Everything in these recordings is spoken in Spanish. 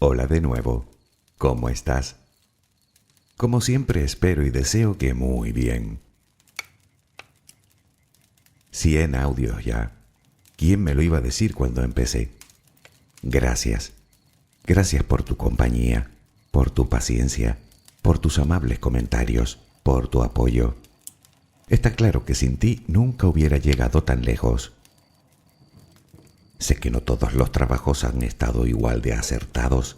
Hola de nuevo. ¿Cómo estás? Como siempre espero y deseo que muy bien. 100 audios ya. ¿Quién me lo iba a decir cuando empecé? Gracias. Gracias por tu compañía, por tu paciencia, por tus amables comentarios, por tu apoyo. Está claro que sin ti nunca hubiera llegado tan lejos. Sé que no todos los trabajos han estado igual de acertados.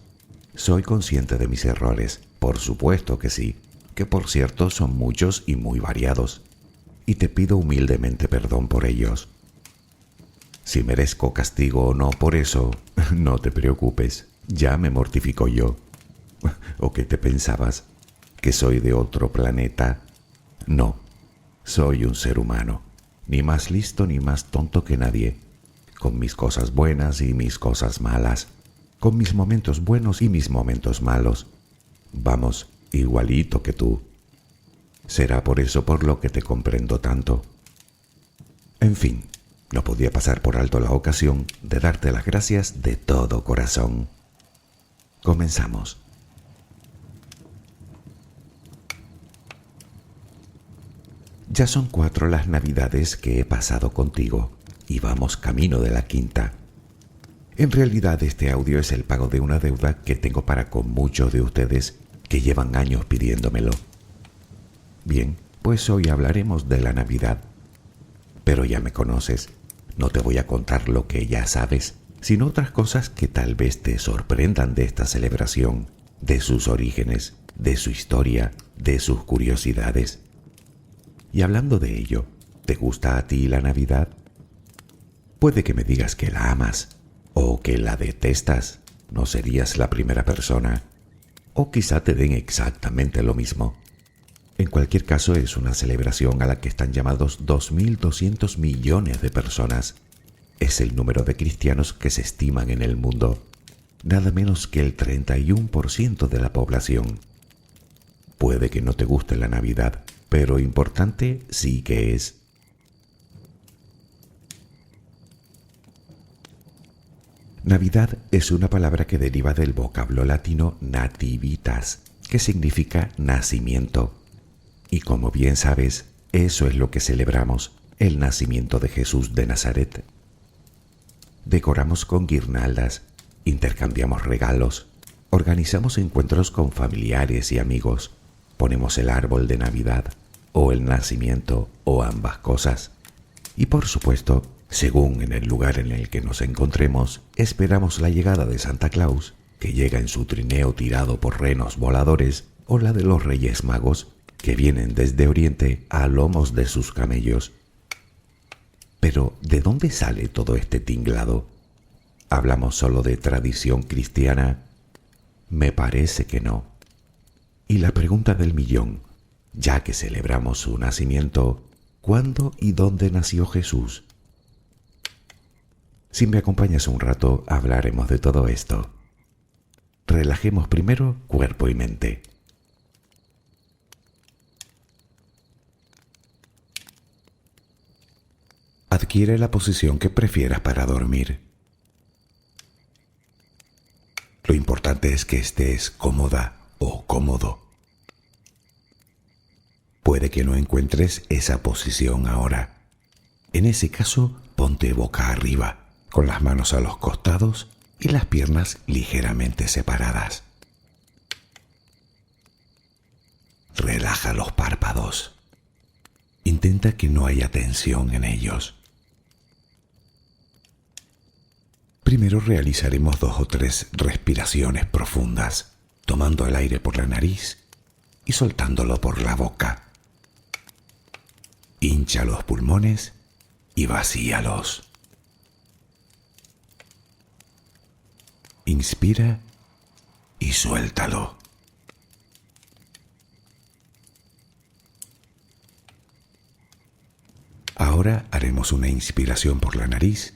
Soy consciente de mis errores, por supuesto que sí, que por cierto son muchos y muy variados, y te pido humildemente perdón por ellos. Si merezco castigo o no por eso, no te preocupes, ya me mortifico yo. ¿O qué te pensabas? ¿Que soy de otro planeta? No, soy un ser humano, ni más listo ni más tonto que nadie, con mis cosas buenas y mis cosas malas, con mis momentos buenos y mis momentos malos. Vamos, igualito que tú. Será por eso por lo que te comprendo tanto. En fin, no podía pasar por alto la ocasión de darte las gracias de todo corazón. Comenzamos. Ya son 4 las navidades que he pasado contigo y vamos camino de la 5ª. En realidad este audio es el pago de una deuda que tengo para con muchos de ustedes que llevan años pidiéndomelo. Bien, pues hoy hablaremos de la Navidad. Pero ya me conoces, no te voy a contar lo que ya sabes, sino otras cosas que tal vez te sorprendan de esta celebración, de sus orígenes, de su historia, de sus curiosidades. Y hablando de ello, ¿te gusta a ti la Navidad? Puede que me digas que la amas, o que la detestas, no serías la primera persona, o quizá te den exactamente lo mismo. En cualquier caso, es una celebración a la que están llamados 2.200 millones de personas. Es el número de cristianos que se estiman en el mundo, nada menos que el 31% de la población. Puede que no te guste la Navidad, pero importante sí que es. Navidad es una palabra que deriva del vocablo latino nativitas, que significa nacimiento. Y como bien sabes, eso es lo que celebramos, el nacimiento de Jesús de Nazaret. Decoramos con guirnaldas, intercambiamos regalos, organizamos encuentros con familiares y amigos, ponemos el árbol de Navidad, o el nacimiento, o ambas cosas. Y por supuesto, según en el lugar en el que nos encontremos, esperamos la llegada de Santa Claus, que llega en su trineo tirado por renos voladores, o la de los Reyes Magos, que vienen desde Oriente a lomos de sus camellos. Pero, ¿de dónde sale todo este tinglado? ¿Hablamos solo de tradición cristiana? Me parece que no. Y la pregunta del millón, ya que celebramos su nacimiento, ¿cuándo y dónde nació Jesús? Si me acompañas un rato, hablaremos de todo esto. Relajemos primero cuerpo y mente. Adquiere la posición que prefieras para dormir. Lo importante es que estés cómoda o cómodo. Puede que no encuentres esa posición ahora. En ese caso, ponte boca arriba, con las manos a los costados y las piernas ligeramente separadas. Relaja los párpados. Intenta que no haya tensión en ellos. Primero realizaremos 2 o 3 respiraciones profundas, tomando el aire por la nariz y soltándolo por la boca. Hincha los pulmones y vacíalos. Inspira y suéltalo. Ahora haremos una inspiración por la nariz.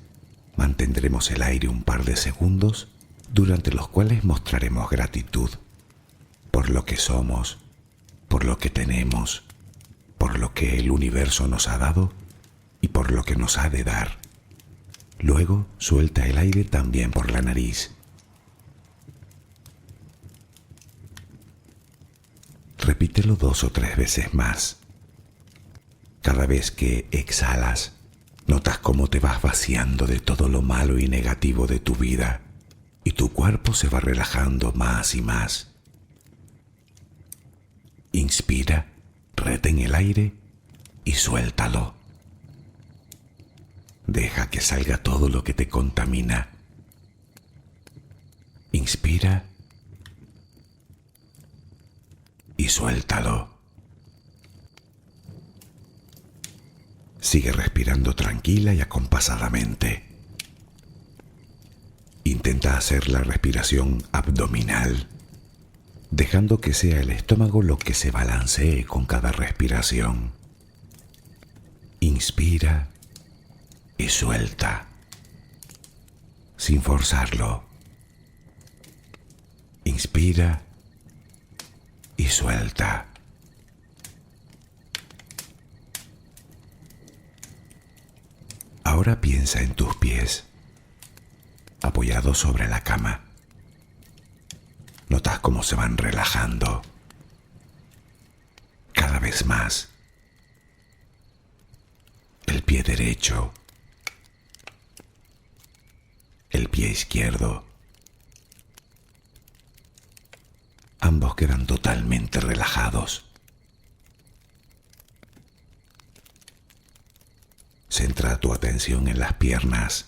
Mantendremos el aire un par de segundos, durante los cuales mostraremos gratitud por lo que somos, por lo que tenemos, por lo que el universo nos ha dado y por lo que nos ha de dar. Luego suelta el aire también por la nariz. Repítelo 2 o 3 veces más. Cada vez que exhalas, notas cómo te vas vaciando de todo lo malo y negativo de tu vida y tu cuerpo se va relajando más y más. Inspira, retén el aire y suéltalo. Deja que salga todo lo que te contamina. Inspira y suéltalo. Sigue respirando tranquila y acompasadamente. Intenta hacer la respiración abdominal, dejando que sea el estómago lo que se balancee con cada respiración. Inspira y suelta, sin forzarlo. Inspira y suelta. Ahora piensa en tus pies, apoyados sobre la cama. Notas cómo se van relajando cada vez más. El pie derecho, el pie izquierdo. Ambos quedan totalmente relajados. Centra tu atención en las piernas,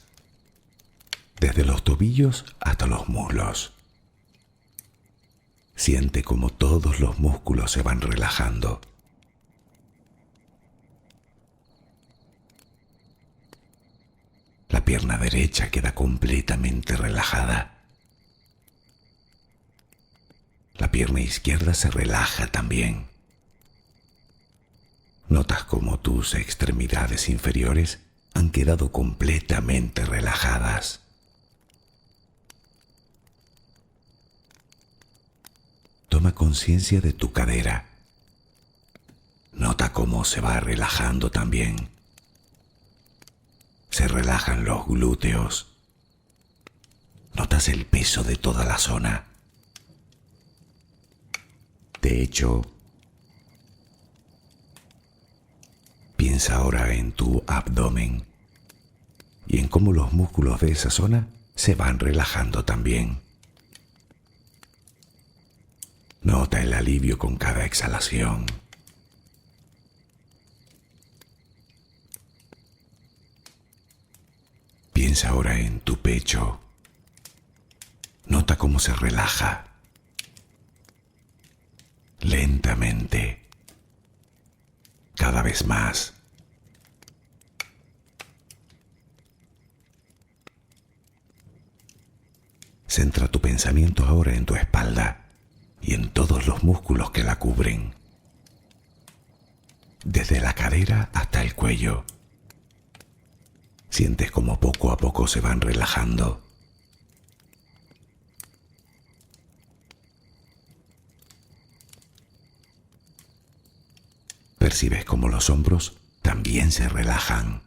desde los tobillos hasta los muslos. Siente cómo todos los músculos se van relajando. La pierna derecha queda completamente relajada. La pierna izquierda se relaja también. Notas cómo tus extremidades inferiores han quedado completamente relajadas. Toma conciencia de tu cadera. Nota cómo se va relajando también. Se relajan los glúteos. Notas el peso de toda la zona. De hecho, piensa ahora en tu abdomen y en cómo los músculos de esa zona se van relajando también. Nota el alivio con cada exhalación. Piensa ahora en tu pecho. Nota cómo se relaja. Lentamente, cada vez más. Centra tu pensamiento ahora en tu espalda y en todos los músculos que la cubren, desde la cadera hasta el cuello. Sientes como poco a poco se van relajando. Percibes como los hombros también se relajan.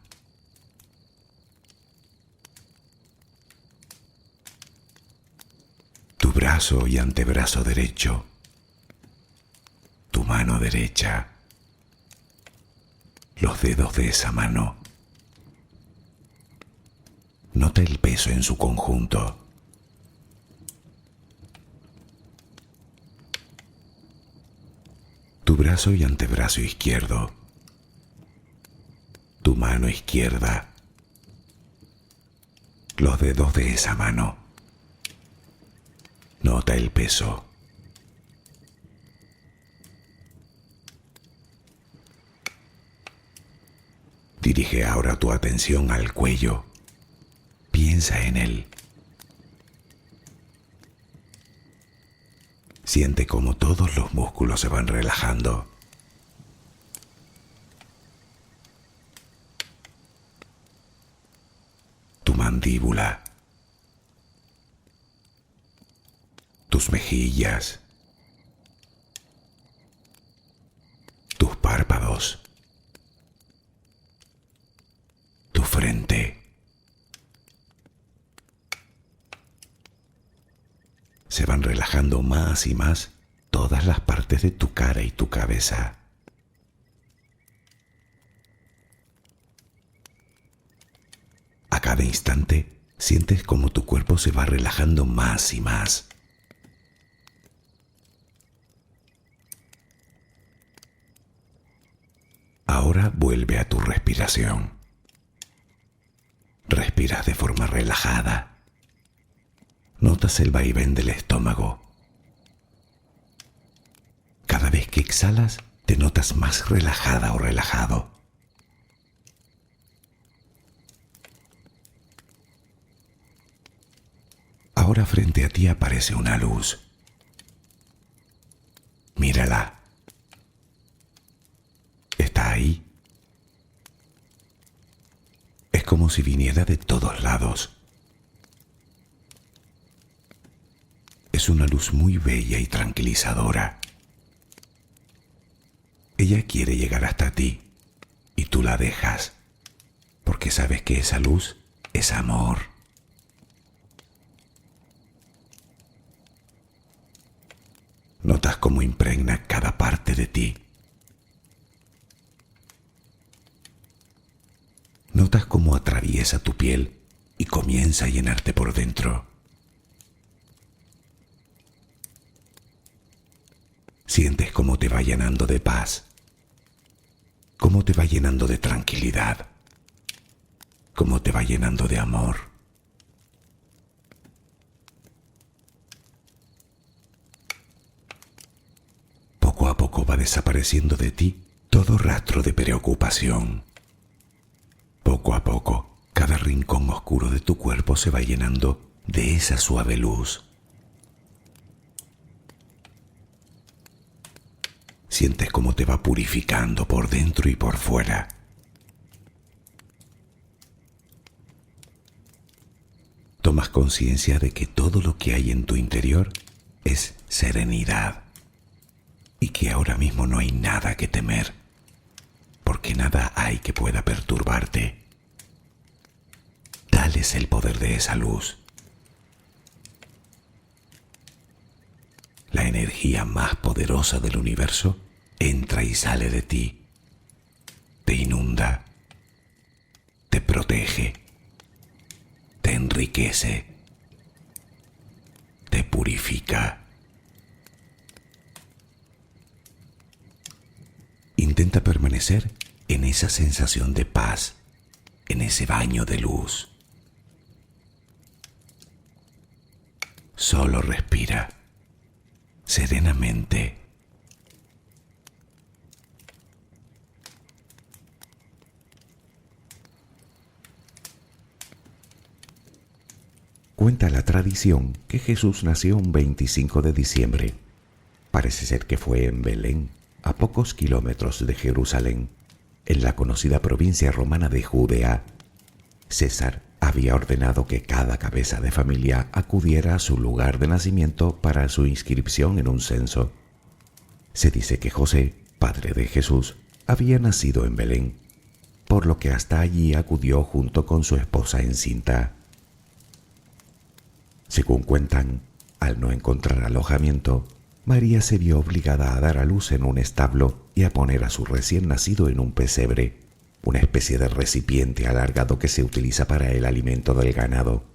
Tu brazo y antebrazo derecho, tu mano derecha, los dedos de esa mano. Nota el peso en su conjunto. Tu brazo y antebrazo izquierdo, tu mano izquierda, los dedos de esa mano. Nota el peso. Dirige ahora tu atención al cuello. Piensa en él. Siente cómo todos los músculos se van relajando. Tu mandíbula, tus mejillas, tus párpados, tu frente. Se van relajando más y más todas todas las partes de tu cara y tu cabeza. A cada instante sientes como tu cuerpo se va relajando más y más. Ahora vuelve a tu respiración. Respiras de forma relajada. Notas el vaivén del estómago. Cada vez que exhalas, te notas más relajada o relajado. Ahora frente a ti aparece una luz. Mírala. Está ahí. Es como si viniera de todos lados. Es una luz muy bella y tranquilizadora. Ella quiere llegar hasta ti y tú la dejas, porque sabes que esa luz es amor. Notas cómo impregna cada parte de ti. Notas cómo atraviesa tu piel y comienza a llenarte por dentro. Sientes cómo te va llenando de paz, cómo te va llenando de tranquilidad, cómo te va llenando de amor. Poco a poco va desapareciendo de ti todo rastro de preocupación. Poco a poco, cada rincón oscuro de tu cuerpo se va llenando de esa suave luz. Sientes cómo te va purificando por dentro y por fuera. Tomas conciencia de que todo lo que hay en tu interior es serenidad y que ahora mismo no hay nada que temer, porque nada hay que pueda perturbarte. Dales el poder de esa luz. La energía más poderosa del universo entra y sale de ti, te inunda, te protege, te enriquece, te purifica. Intenta permanecer en esa sensación de paz, en ese baño de luz. Solo respira serenamente. Cuenta la tradición que Jesús nació un 25 de diciembre. Parece ser que fue en Belén, a pocos kilómetros de Jerusalén, en la conocida provincia romana de Judea. César había ordenado que cada cabeza de familia acudiera a su lugar de nacimiento para su inscripción en un censo. Se dice que José, padre de Jesús, había nacido en Belén, por lo que hasta allí acudió junto con su esposa encinta. Según cuentan, al no encontrar alojamiento, María se vio obligada a dar a luz en un establo y a poner a su recién nacido en un pesebre, una especie de recipiente alargado que se utiliza para el alimento del ganado.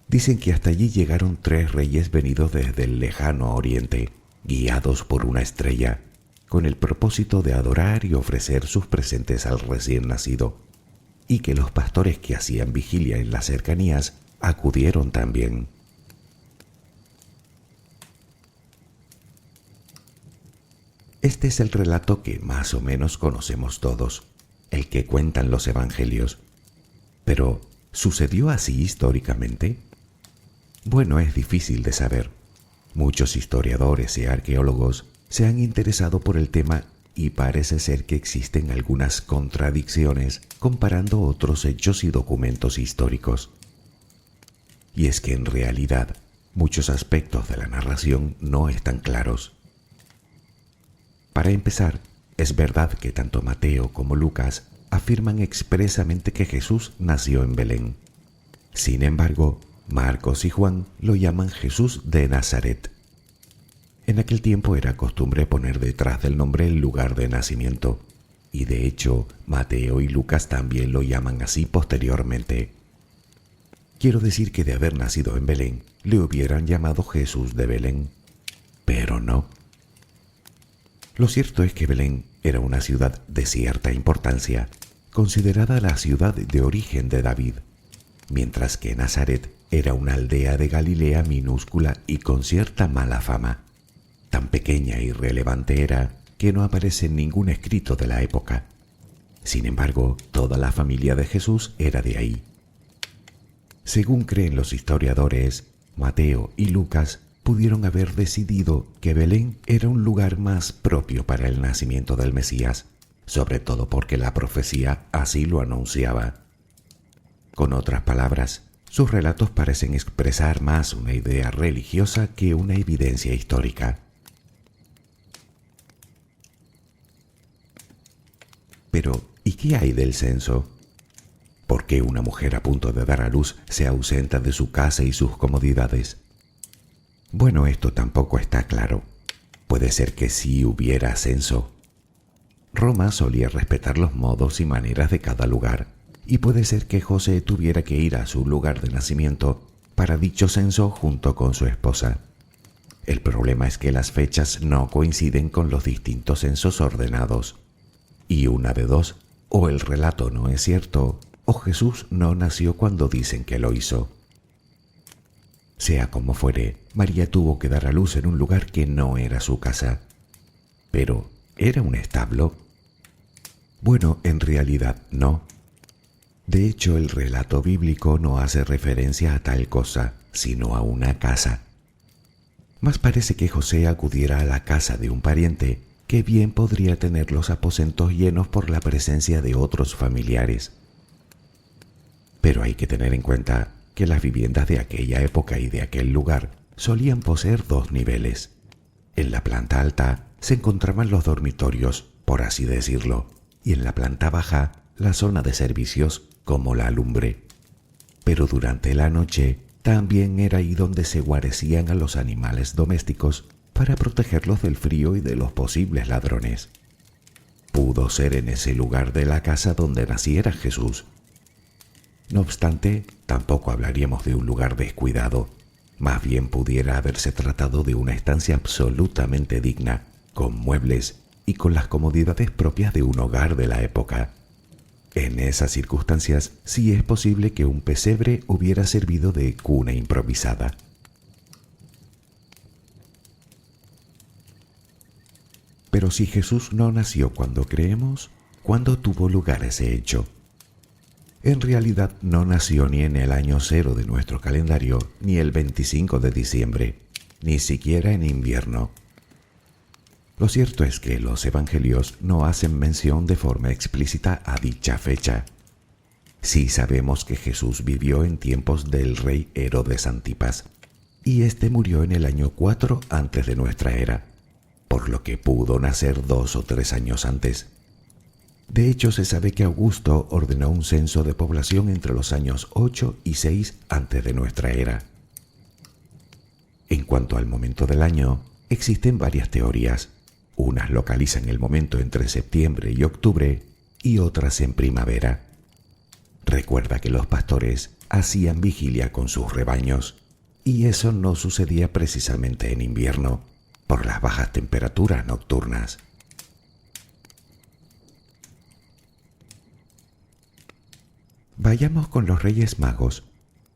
Dicen que hasta allí llegaron 3 reyes venidos desde el lejano oriente, guiados por una estrella, con el propósito de adorar y ofrecer sus presentes al recién nacido, y que los pastores que hacían vigilia en las cercanías acudieron también. Este es el relato que más o menos conocemos todos, el que cuentan los evangelios. Pero, ¿sucedió así históricamente? Bueno, es difícil de saber. Muchos historiadores y arqueólogos se han interesado por el tema y parece ser que existen algunas contradicciones comparando otros hechos y documentos históricos. Y es que en realidad muchos aspectos de la narración no están claros. Para empezar, es verdad que tanto Mateo como Lucas afirman expresamente que Jesús nació en Belén. Sin embargo, Marcos y Juan lo llaman Jesús de Nazaret. En aquel tiempo era costumbre poner detrás del nombre el lugar de nacimiento, y de hecho Mateo y Lucas también lo llaman así posteriormente. Quiero decir que de haber nacido en Belén, le hubieran llamado Jesús de Belén, pero no. Lo cierto es que Belén era una ciudad de cierta importancia, considerada la ciudad de origen de David, mientras que Nazaret era una aldea de Galilea minúscula y con cierta mala fama. Tan pequeña y relevante era que no aparece en ningún escrito de la época. Sin embargo, toda la familia de Jesús era de ahí. Según creen los historiadores, Mateo y Lucas pudieron haber decidido que Belén era un lugar más propio para el nacimiento del Mesías, sobre todo porque la profecía así lo anunciaba. Con otras palabras, sus relatos parecen expresar más una idea religiosa que una evidencia histórica. Pero, ¿y qué hay del censo? ¿Por qué una mujer a punto de dar a luz se ausenta de su casa y sus comodidades? Bueno, esto tampoco está claro. Puede ser que sí hubiera censo. Roma solía respetar los modos y maneras de cada lugar, y puede ser que José tuviera que ir a su lugar de nacimiento para dicho censo junto con su esposa. El problema es que las fechas no coinciden con los distintos censos ordenados. Y una de dos, o el relato no es cierto, o Jesús no nació cuando dicen que lo hizo. Sea como fuere, María tuvo que dar a luz en un lugar que no era su casa. Pero, ¿era un establo? Bueno, en realidad no. De hecho, el relato bíblico no hace referencia a tal cosa, sino a una casa. Más parece que José acudiera a la casa de un pariente que bien podría tener los aposentos llenos por la presencia de otros familiares. Pero hay que tener en cuenta que las viviendas de aquella época y de aquel lugar solían poseer dos niveles. En la planta alta se encontraban los dormitorios, por así decirlo, y en la planta baja la zona de servicios como la lumbre. Pero durante la noche también era ahí donde se guarecían a los animales domésticos para protegerlos del frío y de los posibles ladrones. Pudo ser en ese lugar de la casa donde naciera Jesús. No obstante, tampoco hablaríamos de un lugar descuidado. Más bien pudiera haberse tratado de una estancia absolutamente digna, con muebles y con las comodidades propias de un hogar de la época. En esas circunstancias, sí es posible que un pesebre hubiera servido de cuna improvisada. Pero si Jesús no nació cuando creemos, ¿cuándo tuvo lugar ese hecho? En realidad no nació ni en el año 0 de nuestro calendario, ni el 25 de diciembre, ni siquiera en invierno. Lo cierto es que los evangelios no hacen mención de forma explícita a dicha fecha. Sí sabemos que Jesús vivió en tiempos del rey Herodes Antipas, y éste murió en el año 4 antes de nuestra era, por lo que pudo nacer 2 o 3 años antes. De hecho, se sabe que Augusto ordenó un censo de población entre los años 8 y 6 antes de nuestra era. En cuanto al momento del año, existen varias teorías. Unas localizan el momento entre septiembre y octubre y otras en primavera. Recuerda que los pastores hacían vigilia con sus rebaños, y eso no sucedía precisamente en invierno, por las bajas temperaturas nocturnas. Vayamos con los Reyes Magos,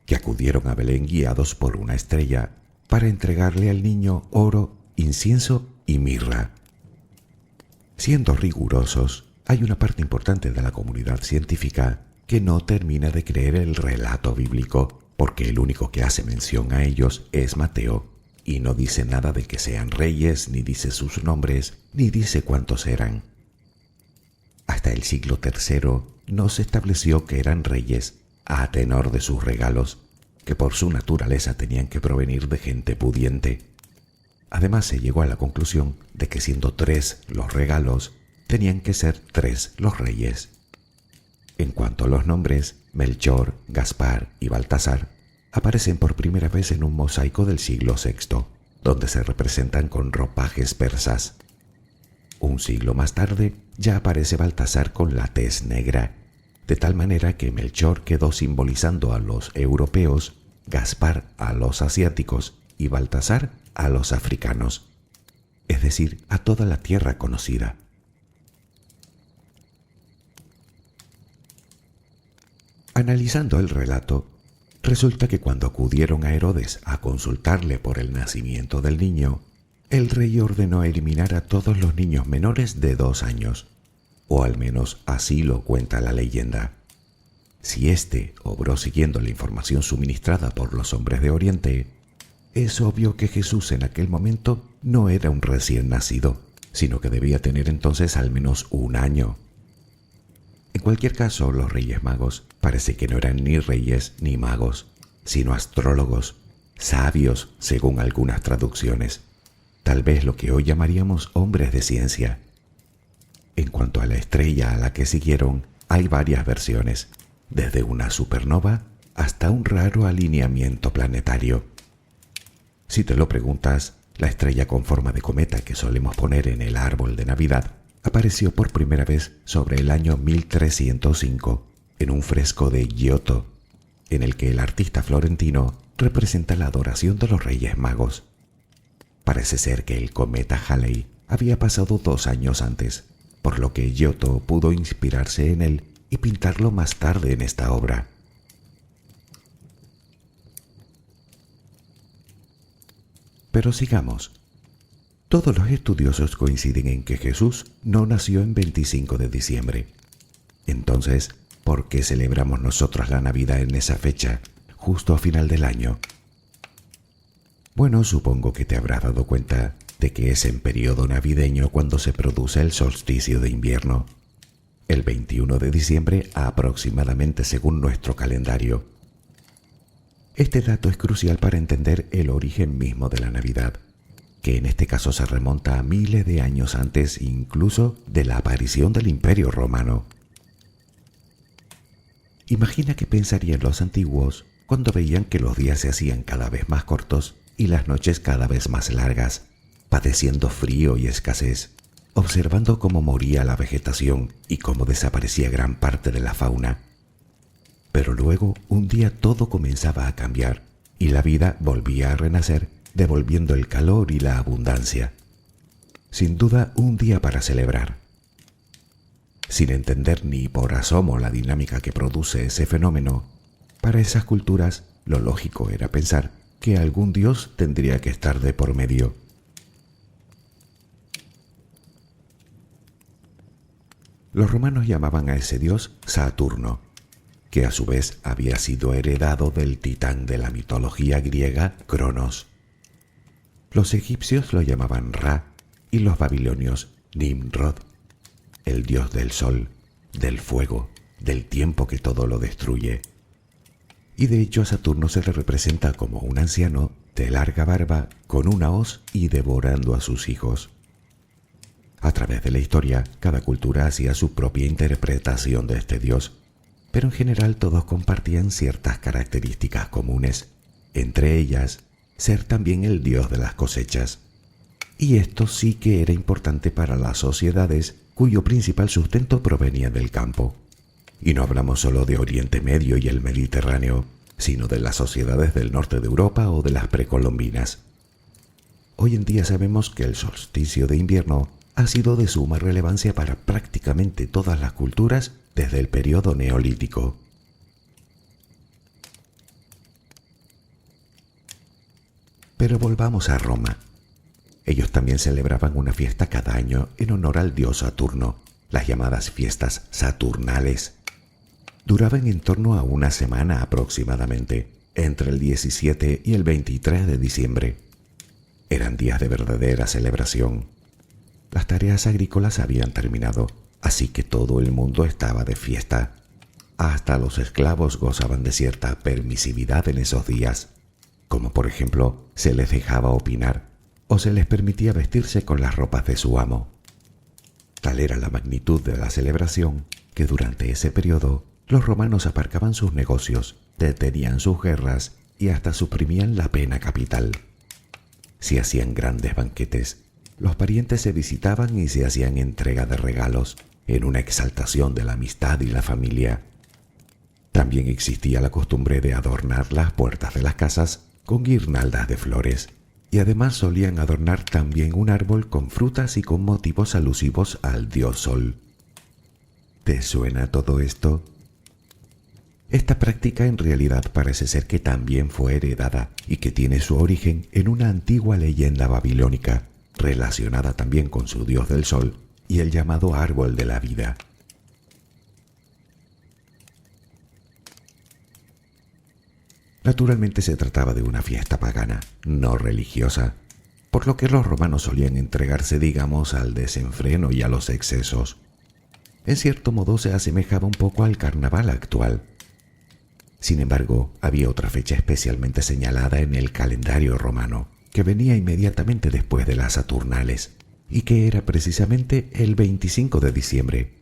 que acudieron a Belén guiados por una estrella para entregarle al niño oro, incienso y mirra. Siendo rigurosos, hay una parte importante de la comunidad científica que no termina de creer el relato bíblico, porque el único que hace mención a ellos es Mateo, y no dice nada de que sean reyes, ni dice sus nombres, ni dice cuántos eran. Hasta el siglo III no se estableció que eran reyes, a tenor de sus regalos, que por su naturaleza tenían que provenir de gente pudiente. Además, se llegó a la conclusión de que siendo 3 los regalos, tenían que ser 3 los reyes. En cuanto a los nombres, Melchor, Gaspar y Baltasar aparecen por primera vez en un mosaico del siglo VI, donde se representan con ropajes persas. Un siglo más tarde ya aparece Baltasar con la tez negra, de tal manera que Melchor quedó simbolizando a los europeos, Gaspar a los asiáticos y Baltasar a los africanos, es decir, a toda la tierra conocida. Analizando el relato, resulta que cuando acudieron a Herodes a consultarle por el nacimiento del niño, el rey ordenó eliminar a todos los niños menores de 2 años, o al menos así lo cuenta la leyenda. Si éste obró siguiendo la información suministrada por los hombres de Oriente, es obvio que Jesús en aquel momento no era un recién nacido, sino que debía tener entonces al menos 1 año. En cualquier caso, los Reyes Magos parece que no eran ni reyes ni magos, sino astrólogos, sabios según algunas traducciones, tal vez lo que hoy llamaríamos hombres de ciencia. En cuanto a la estrella a la que siguieron, hay varias versiones, desde una supernova hasta un raro alineamiento planetario. Si te lo preguntas, la estrella con forma de cometa que solemos poner en el árbol de Navidad apareció por primera vez sobre el año 1305 en un fresco de Giotto, en el que el artista florentino representa la adoración de los Reyes Magos. Parece ser que el cometa Halley había pasado 2 años antes, por lo que Giotto pudo inspirarse en él y pintarlo más tarde en esta obra. Pero sigamos. Todos los estudiosos coinciden en que Jesús no nació en 25 de diciembre. Entonces, ¿por qué celebramos nosotros la Navidad en esa fecha, justo a final del año? Bueno, supongo que te habrás dado cuenta de que es en periodo navideño cuando se produce el solsticio de invierno, el 21 de diciembre aproximadamente según nuestro calendario. Este dato es crucial para entender el origen mismo de la Navidad, que en este caso se remonta a miles de años antes incluso de la aparición del Imperio Romano. Imagina qué pensarían los antiguos cuando veían que los días se hacían cada vez más cortos y las noches cada vez más largas, padeciendo frío y escasez, observando cómo moría la vegetación y cómo desaparecía gran parte de la fauna. Pero luego, un día todo comenzaba a cambiar y la vida volvía a renacer, devolviendo el calor y la abundancia. Sin duda, un día para celebrar. Sin entender ni por asomo la dinámica que produce ese fenómeno, para esas culturas lo lógico era pensar que algún dios tendría que estar de por medio. Los romanos llamaban a ese dios Saturno, que a su vez había sido heredado del titán de la mitología griega Cronos. Los egipcios lo llamaban Ra y los babilonios Nimrod, el dios del sol, del fuego, del tiempo que todo lo destruye. Y de hecho a Saturno se le representa como un anciano de larga barba con una hoz y devorando a sus hijos. A través de la historia, cada cultura hacía su propia interpretación de este dios, pero en general todos compartían ciertas características comunes, entre ellas ser también el dios de las cosechas. Y esto sí que era importante para las sociedades cuyo principal sustento provenía del campo. Y no hablamos solo de Oriente Medio y el Mediterráneo, sino de las sociedades del norte de Europa o de las precolombinas. Hoy en día sabemos que el solsticio de invierno ha sido de suma relevancia para prácticamente todas las culturas desde el periodo neolítico. Pero volvamos a Roma. Ellos también celebraban una fiesta cada año en honor al dios Saturno, las llamadas fiestas saturnales. Duraban en torno a una semana aproximadamente, entre el 17 y el 23 de diciembre. Eran días de verdadera celebración. Las tareas agrícolas habían terminado, así que todo el mundo estaba de fiesta. Hasta los esclavos gozaban de cierta permisividad en esos días, como por ejemplo se les dejaba opinar o se les permitía vestirse con las ropas de su amo. Tal era la magnitud de la celebración que durante ese periodo los romanos aparcaban sus negocios, detenían sus guerras y hasta suprimían la pena capital. Se hacían grandes banquetes, los parientes se visitaban y se hacían entrega de regalos, en una exaltación de la amistad y la familia. También existía la costumbre de adornar las puertas de las casas con guirnaldas de flores, y además solían adornar también un árbol con frutas y con motivos alusivos al dios Sol. ¿Te suena todo esto? Esta práctica en realidad parece ser que también fue heredada y que tiene su origen en una antigua leyenda babilónica, relacionada también con su dios del sol y el llamado árbol de la vida. Naturalmente se trataba de una fiesta pagana, no religiosa, por lo que los romanos solían entregarse, digamos, al desenfreno y a los excesos. En cierto modo se asemejaba un poco al carnaval actual. Sin embargo, había otra fecha especialmente señalada en el calendario romano, que venía inmediatamente después de las Saturnales, y que era precisamente el 25 de diciembre.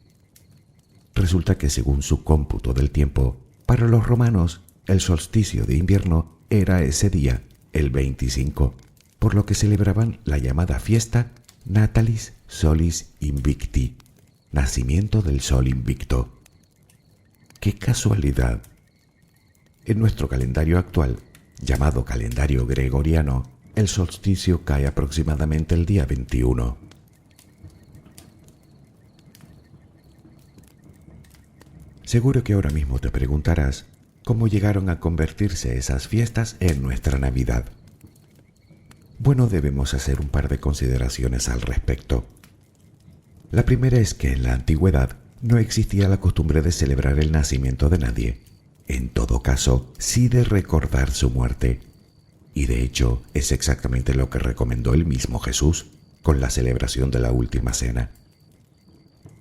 Resulta que según su cómputo del tiempo, para los romanos, el solsticio de invierno era ese día, el 25, por lo que celebraban la llamada fiesta Natalis Solis Invicti, nacimiento del sol invicto. ¡Qué casualidad! En nuestro calendario actual, llamado calendario gregoriano, el solsticio cae aproximadamente el día 21. Seguro que ahora mismo te preguntarás cómo llegaron a convertirse esas fiestas en nuestra Navidad. Bueno, debemos hacer un par de consideraciones al respecto. La primera es que en la antigüedad no existía la costumbre de celebrar el nacimiento de nadie. En todo caso, sí de recordar su muerte. Y de hecho, es exactamente lo que recomendó el mismo Jesús con la celebración de la Última Cena.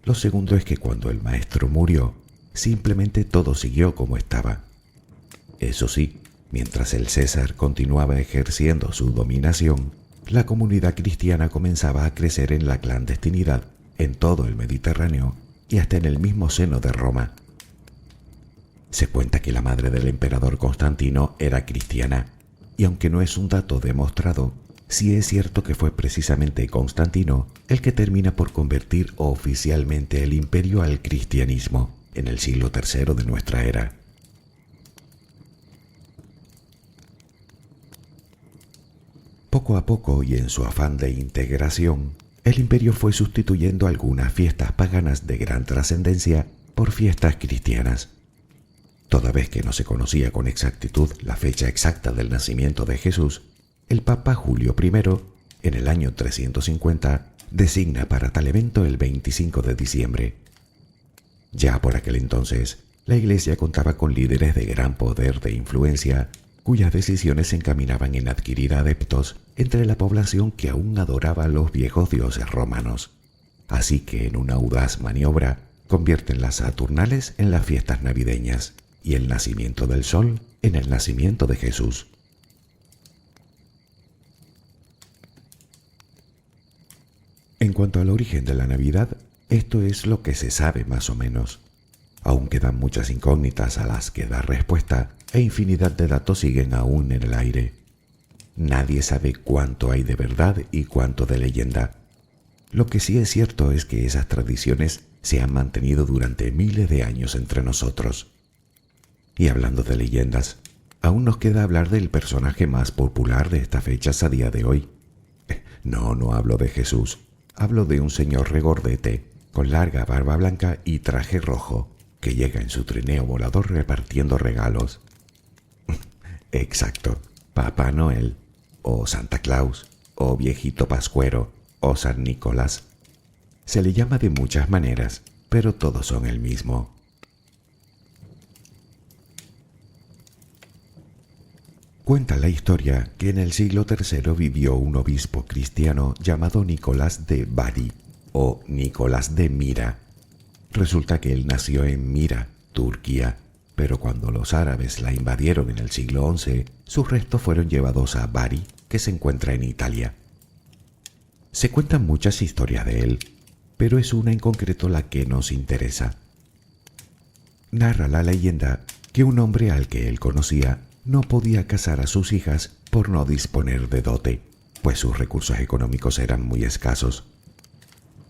Lo segundo es que cuando el Maestro murió, simplemente todo siguió como estaba. Eso sí, mientras el César continuaba ejerciendo su dominación, la comunidad cristiana comenzaba a crecer en la clandestinidad en todo el Mediterráneo y hasta en el mismo seno de Roma. Se cuenta que la madre del emperador Constantino era cristiana, y aunque no es un dato demostrado, sí es cierto que fue precisamente Constantino el que termina por convertir oficialmente el imperio al cristianismo en el siglo III de nuestra era. Poco a poco y en su afán de integración, el imperio fue sustituyendo algunas fiestas paganas de gran trascendencia por fiestas cristianas. Toda vez que no se conocía con exactitud la fecha exacta del nacimiento de Jesús, el Papa Julio I, en el año 350, designa para tal evento el 25 de diciembre. Ya por aquel entonces, la Iglesia contaba con líderes de gran poder de influencia, cuyas decisiones se encaminaban en adquirir adeptos entre la población que aún adoraba a los viejos dioses romanos. Así que en una audaz maniobra, convierten las Saturnales en las fiestas navideñas y el nacimiento del sol en el nacimiento de Jesús. En cuanto al origen de la Navidad, esto es lo que se sabe más o menos. Aún quedan muchas incógnitas a las que dar respuesta e infinidad de datos siguen aún en el aire. Nadie sabe cuánto hay de verdad y cuánto de leyenda. Lo que sí es cierto es que esas tradiciones se han mantenido durante miles de años entre nosotros. Y hablando de leyendas, aún nos queda hablar del personaje más popular de estas fechas a día de hoy. No hablo de Jesús, hablo de un señor regordete, con larga barba blanca y traje rojo, que llega en su trineo volador repartiendo regalos. Exacto, Papá Noel, o Santa Claus, o Viejito Pascuero, o San Nicolás. Se le llama de muchas maneras, pero todos son el mismo. Cuenta la historia que en el siglo III vivió un obispo cristiano llamado Nicolás de Bari, o Nicolás de Mira. Resulta que él nació en Mira, Turquía, pero cuando los árabes la invadieron en el siglo XI, sus restos fueron llevados a Bari, que se encuentra en Italia. Se cuentan muchas historias de él, pero es una en concreto la que nos interesa. Narra la leyenda que un hombre al que él conocía no podía casar a sus hijas por no disponer de dote, pues sus recursos económicos eran muy escasos.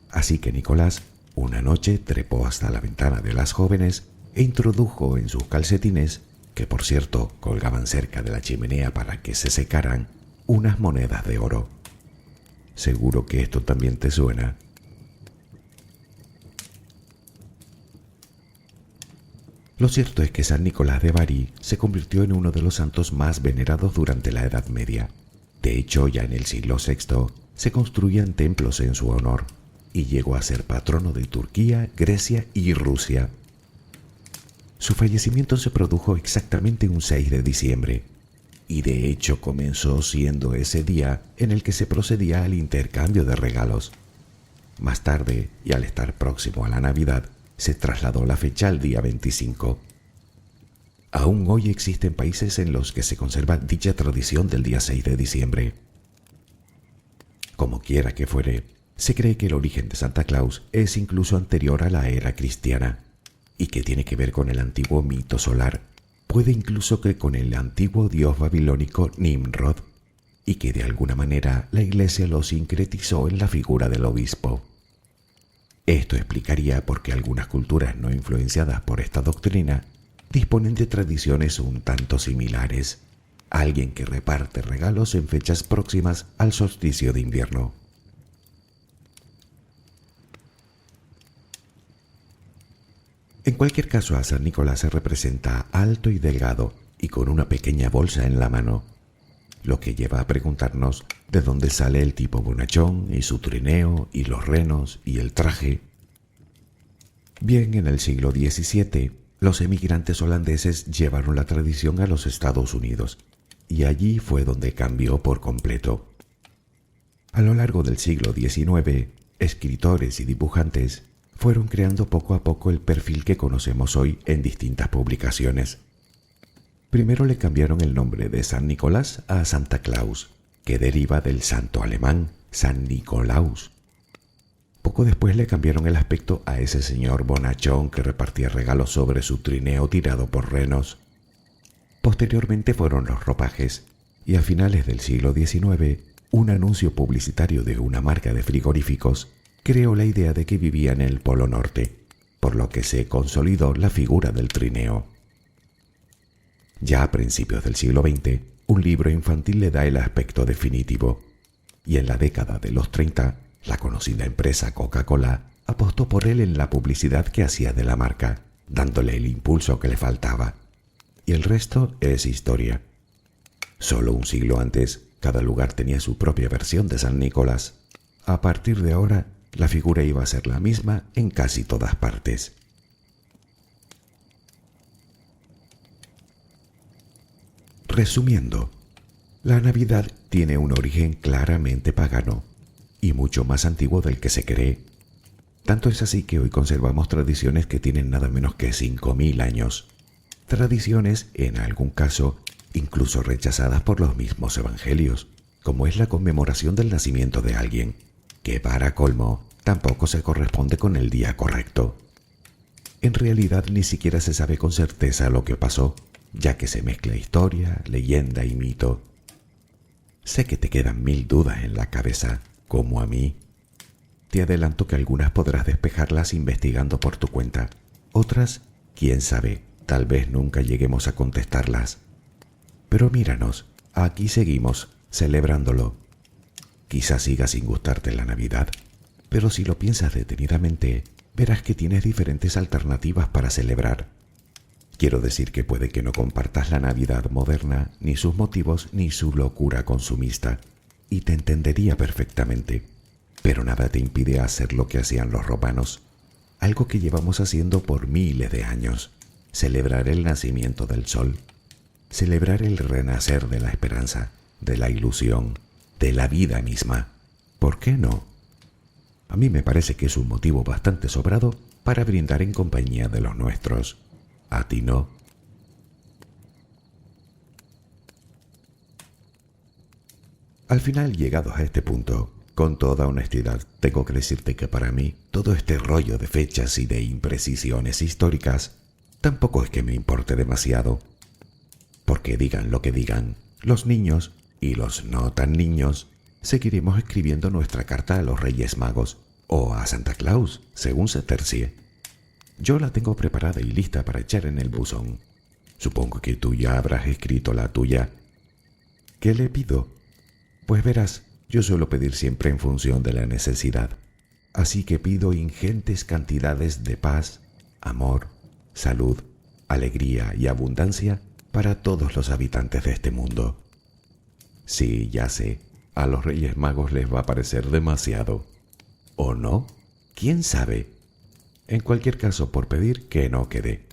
Así que Nicolás una noche trepó hasta la ventana de las jóvenes e introdujo en sus calcetines, que por cierto colgaban cerca de la chimenea para que se secaran, unas monedas de oro. Seguro que esto también te suena. Lo cierto es que San Nicolás de Bari se convirtió en uno de los santos más venerados durante la Edad Media. De hecho, ya en el siglo VI se construían templos en su honor y llegó a ser patrono de Turquía, Grecia y Rusia. Su fallecimiento se produjo exactamente un 6 de diciembre, y de hecho comenzó siendo ese día en el que se procedía al intercambio de regalos. Más tarde, y al estar próximo a la Navidad, se trasladó la fecha al día 25. Aún hoy existen países en los que se conserva dicha tradición del día 6 de diciembre. Como quiera que fuere, se cree que el origen de Santa Claus es incluso anterior a la era cristiana y que tiene que ver con el antiguo mito solar, puede incluso que con el antiguo dios babilónico Nimrod, y que de alguna manera la Iglesia lo sincretizó en la figura del obispo. Esto explicaría por qué algunas culturas no influenciadas por esta doctrina disponen de tradiciones un tanto similares. Alguien que reparte regalos en fechas próximas al solsticio de invierno. En cualquier caso, a San Nicolás se representa alto y delgado y con una pequeña bolsa en la mano, lo que lleva a preguntarnos de dónde sale el tipo bonachón y su trineo y los renos y el traje. Bien, en el siglo XVII, los emigrantes holandeses llevaron la tradición a los Estados Unidos y allí fue donde cambió por completo. A lo largo del siglo XIX, escritores y dibujantes fueron creando poco a poco el perfil que conocemos hoy en distintas publicaciones. Primero le cambiaron el nombre de San Nicolás a Santa Claus, que deriva del santo alemán San Nikolaus. Poco después le cambiaron el aspecto a ese señor bonachón que repartía regalos sobre su trineo tirado por renos. Posteriormente fueron los ropajes, y a finales del siglo XIX, un anuncio publicitario de una marca de frigoríficos creó la idea de que vivía en el Polo Norte, por lo que se consolidó la figura del trineo. Ya a principios del siglo XX, un libro infantil le da el aspecto definitivo, y en la década de los 30, la conocida empresa Coca-Cola apostó por él en la publicidad que hacía de la marca, dándole el impulso que le faltaba. Y el resto es historia. Solo un siglo antes, cada lugar tenía su propia versión de San Nicolás. A partir de ahora, la figura iba a ser la misma en casi todas partes. Resumiendo, la Navidad tiene un origen claramente pagano y mucho más antiguo del que se cree. Tanto es así que hoy conservamos tradiciones que tienen nada menos que 5.000 años. Tradiciones, en algún caso, incluso rechazadas por los mismos evangelios, como es la conmemoración del nacimiento de alguien, que para colmo tampoco se corresponde con el día correcto. En realidad ni siquiera se sabe con certeza lo que pasó, ya que se mezcla historia, leyenda y mito. Sé que te quedan 1000 dudas en la cabeza, como a mí. Te adelanto que algunas podrás despejarlas investigando por tu cuenta. Otras, quién sabe, tal vez nunca lleguemos a contestarlas. Pero míranos, aquí seguimos, celebrándolo. Quizás siga sin gustarte la Navidad, pero si lo piensas detenidamente, verás que tienes diferentes alternativas para celebrar. Quiero decir que puede que no compartas la Navidad moderna, ni sus motivos, ni su locura consumista, y te entendería perfectamente. Pero nada te impide hacer lo que hacían los romanos, algo que llevamos haciendo por miles de años: celebrar el nacimiento del sol, celebrar el renacer de la esperanza, de la ilusión, de la vida misma. ¿Por qué no? A mí me parece que es un motivo bastante sobrado para brindar en compañía de los nuestros. ¿A ti no? Al final, llegados a este punto, con toda honestidad, tengo que decirte que para mí todo este rollo de fechas y de imprecisiones históricas tampoco es que me importe demasiado. Porque digan lo que digan, los niños y los no tan niños seguiremos escribiendo nuestra carta a los Reyes Magos o a Santa Claus, según se tercie. Yo la tengo preparada y lista para echar en el buzón. Supongo que tú ya habrás escrito la tuya. ¿Qué le pido? Pues verás, yo suelo pedir siempre en función de la necesidad. Así que pido ingentes cantidades de paz, amor, salud, alegría y abundancia para todos los habitantes de este mundo. Sí, ya sé, a los Reyes Magos les va a parecer demasiado. ¿O no? ¿Quién sabe? En cualquier caso, por pedir que no quede.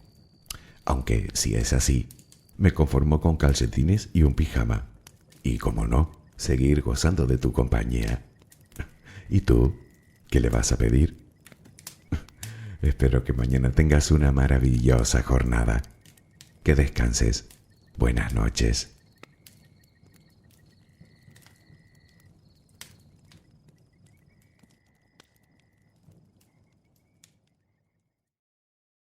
Aunque, si es así, me conformo con calcetines y un pijama. Y, como no, seguir gozando de tu compañía. ¿Y tú? ¿Qué le vas a pedir? Espero que mañana tengas una maravillosa jornada. Que descanses. Buenas noches.